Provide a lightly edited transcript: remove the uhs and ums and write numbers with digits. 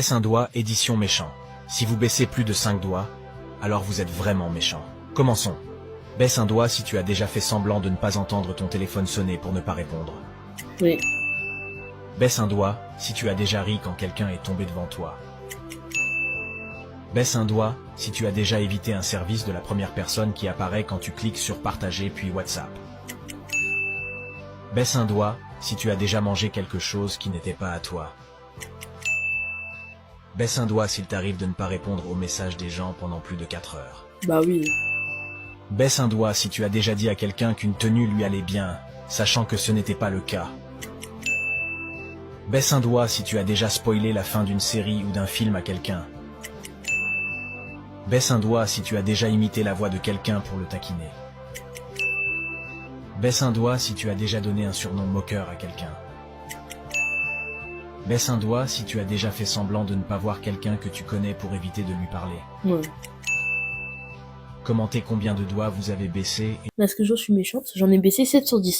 Baisse un doigt, édition méchant. Si vous baissez plus de 5 doigts, alors vous êtes vraiment méchant. Commençons. Baisse un doigt si tu as déjà fait semblant de ne pas entendre ton téléphone sonner pour ne pas répondre. Oui. Baisse un doigt si tu as déjà ri quand quelqu'un est tombé devant toi. Baisse un doigt si tu as déjà évité un service de la première personne qui apparaît quand tu cliques sur partager puis WhatsApp. Baisse un doigt si tu as déjà mangé quelque chose qui n'était pas à toi. Baisse un doigt s'il t'arrive de ne pas répondre aux messages des gens pendant plus de 4 heures. Bah oui. Baisse un doigt si tu as déjà dit à quelqu'un qu'une tenue lui allait bien, sachant que ce n'était pas le cas. Baisse un doigt si tu as déjà spoilé la fin d'une série ou d'un film à quelqu'un. Baisse un doigt si tu as déjà imité la voix de quelqu'un pour le taquiner. Baisse un doigt si tu as déjà donné un surnom moqueur à quelqu'un. Baisse un doigt si tu as déjà fait semblant de ne pas voir quelqu'un que tu connais pour éviter de lui parler. Ouais. Commentez combien de doigts vous avez baissé. Là, ce que je suis méchante, j'en ai baissé 7 sur 10.